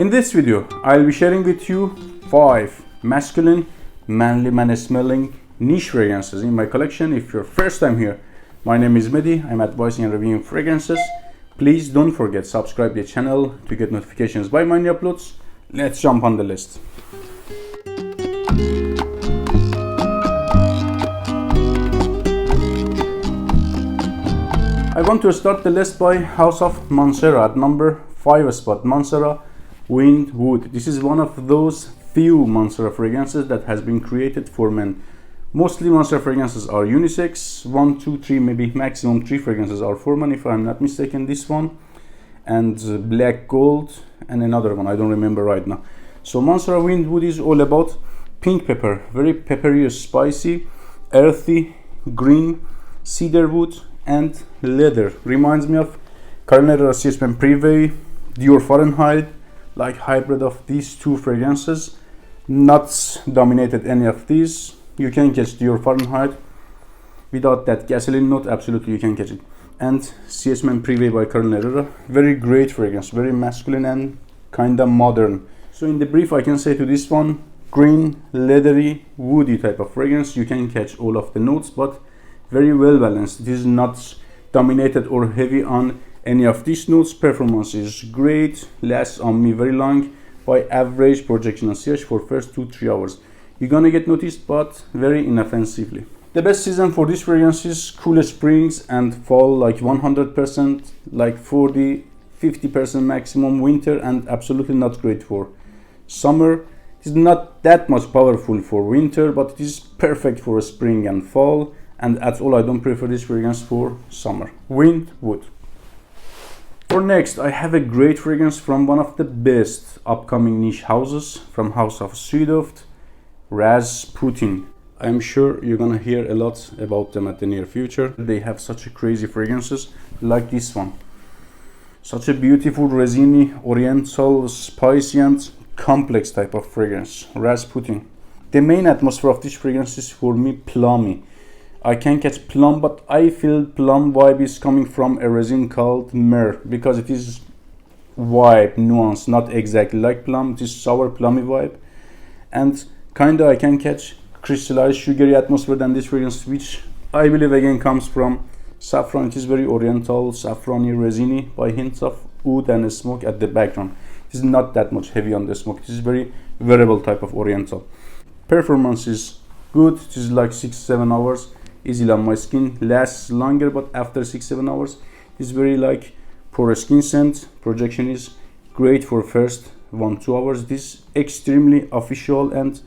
In this video, I'll be sharing with you 5 masculine, manly, man-smelling niche fragrances in my collection. If you're first time here, my name is Mehdi. I'm advising and reviewing fragrances. Please don't forget subscribe the channel to get notifications by my new uploads. Let's jump on the list. I want to start the list by House of Mancera at number 5 spot. Mancera Windwood. This is one of those few Mancera fragrances that has been created for men. Mostly Mancera fragrances are unisex. 1, 2, 3, maybe maximum 3 fragrances are for men if I'm not mistaken. This one and black gold and another one I don't remember right now. So Mancera Windwood is all about pink pepper, very peppery, spicy, earthy, green, cedar wood and leather. Reminds me of Carnera CSM Privé, Dior Fahrenheit, like hybrid of these two fragrances. Not dominated any of these. You can catch Dior Fahrenheit without that gasoline note, absolutely you can catch it. And CSM Privé by Carnera, very great fragrance, very masculine and kinda modern. So in the brief I can say to this one, green, leathery, woody type of fragrance. You can catch all of the notes, but very well balanced. It is not dominated or heavy on any of these notes. Performance is great, lasts on me very long. By average projection on CH for first 2-3 hours. You're gonna get noticed, but very inoffensively. The best season for this fragrance is cool springs and fall, like 100%, like 40-50% maximum winter, and absolutely not great for summer. It is not that much powerful for winter, but it is perfect for spring and fall. And at all, I don't prefer this fragrance for summer. Windwood. For next, I have a great fragrance from one of the best upcoming niche houses, from House of Swedoft Rasputin. I'm sure you're gonna hear a lot about them at the near future. They have such a crazy fragrances like this one. Such a beautiful resiny, oriental, spicy and complex type of fragrance. Rasputin. The main atmosphere of this fragrance is for me plummy. I can catch plum, but I feel plum vibe is coming from a resin called myrrh, because it is vibe, nuance, not exactly like plum. It is sour plummy vibe. And kinda I can catch crystallized sugary atmosphere than this fragrance, which I believe again comes from saffron. It is very oriental, saffrony, resiny, by hints of oud and smoke at the background. It is not that much heavy on the smoke. It is very variable type of oriental. Performance is good. It is like 6-7 hours. Easily on my skin, lasts longer, but after 6-7 hours it's very like for a skin scent. Projection is great for first 1-2 hours. It is extremely official and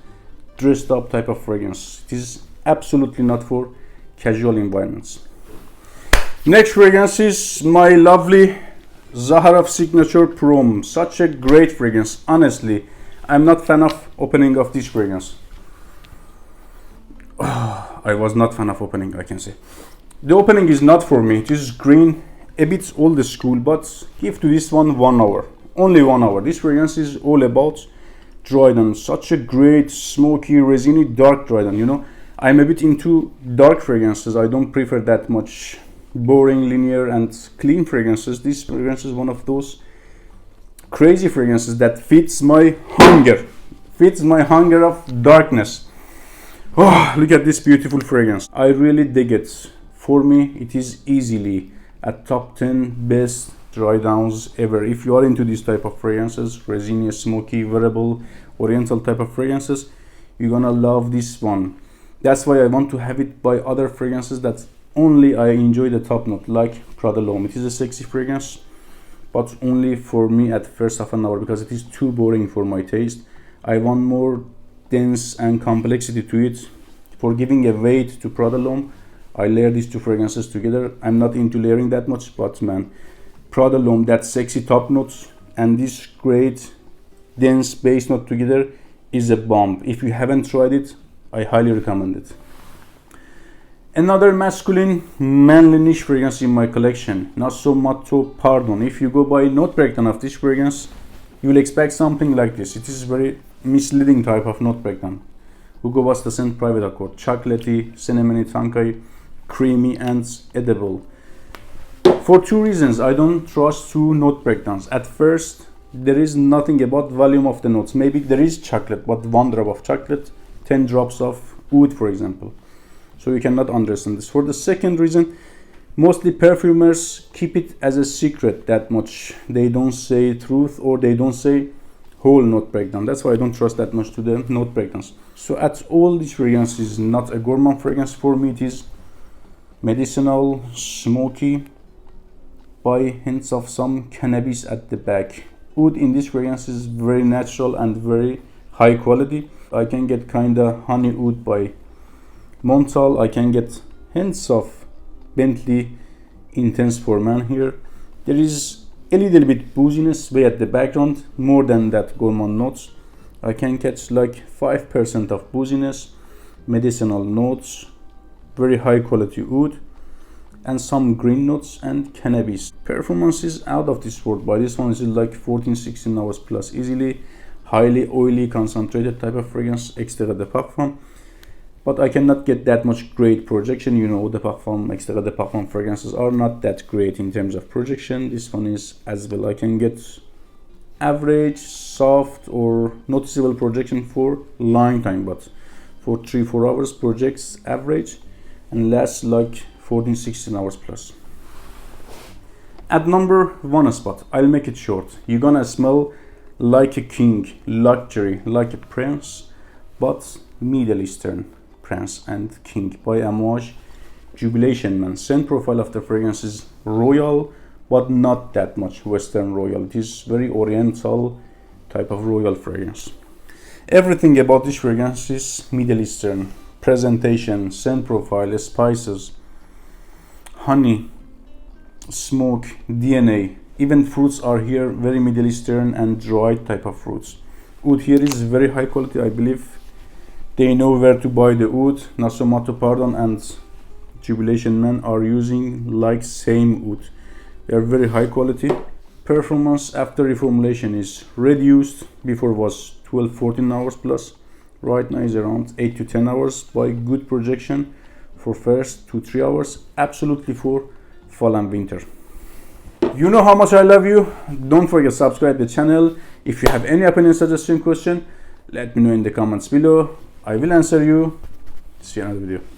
dressed up type of fragrance. It is absolutely not for casual environments. Next fragrance is my lovely Zaharoff signature Homme. Such a great fragrance. Honestly, I'm not fan of opening of this fragrance. I was not fan of opening, I can say. The opening is not for me. It is green, a bit old school, but give to this one 1 hour. Only 1 hour. This fragrance is all about Dryden. Such a great, smoky, resiny, dark Dryden. You know, I'm a bit into dark fragrances. I don't prefer that much boring, linear, and clean fragrances. This fragrance is one of those crazy fragrances that fits my hunger. Fits my hunger of darkness. Oh, look at this beautiful fragrance. I really dig it. For me, it is easily a top 10 best dry downs ever. If you are into this type of fragrances, resiny, smoky, variable, oriental type of fragrances, you're gonna love this one. That's why I want to have it by other fragrances that only I enjoy the top note, like Homme. It is a sexy fragrance, but only for me at first half an hour, because it is too boring for my taste. I want more dense and complexity to it. For giving a weight to Homme, I layer these two fragrances together. I'm not into layering that much, but man, Homme, that sexy top notes and this great dense base note together is a bomb. If you haven't tried it, I highly recommend it. Another masculine, manly niche fragrance in my collection, Nasomatto Pardon. If you go by note breakdown of this fragrance, you will expect something like this. It is very misleading type of note breakdown. Hugo Boss scent private accord, chocolatey, cinnamony, tonkai, creamy and edible. For two reasons, I don't trust two note breakdowns. At first, there is nothing about volume of the notes. Maybe there is chocolate, but 1 drop of chocolate, 10 drops of oud, for example. So you cannot understand this. For the second reason, mostly perfumers keep it as a secret that much. They don't say truth, or they don't say whole note breakdown. That's why I don't trust that much to the note breakdowns. So at all, this fragrance is not a gourmand fragrance. For me, it is medicinal, smoky, by hints of some cannabis at the back. Oud in this fragrance is very natural and very high quality. I can get kinda honey oud by Montal. I can get hints of Bentley Intense for Man here. There is a little bit booziness way at the background, more than that gourmand notes. I can catch like 5% of booziness, medicinal notes, very high quality oud, and some green notes and cannabis. Performance is out of this world. By this one is like 14-16 hours plus easily. Highly oily, concentrated type of fragrance, extrait de parfum. But I cannot get that much great projection. You know, the parfum, extrait de parfum fragrances are not that great in terms of projection. This one is as well. I can get average, soft, or noticeable projection for long time, but for 3-4 hours projects average and lasts like 14-16 hours plus. At number 1 spot, I'll make it short. You're gonna smell like a king, luxury, like a prince, but Middle Eastern prince and king by Amouage Jubilation Man. Scent profile of the fragrance is royal, but not that much Western royal. It is very oriental type of royal fragrance. Everything about this fragrance is Middle Eastern. Presentation, scent profile, spices, honey, smoke, DNA, even fruits are here very Middle Eastern and dry type of fruits. Oud here is very high quality. I believe they know where to buy the oud. Nasomatto Pardon and Jubilation Man are using like same oud. They are very high quality. Performance after reformulation is reduced. Before was 12-14 hours plus. Right now is around 8 to 10 hours by good projection for first 2-3 hours. Absolutely for fall and winter. You know how much I love you. Don't forget to subscribe the channel. If you have any opinion, suggestion, question, let me know in the comments below. I will answer you. See you in another video.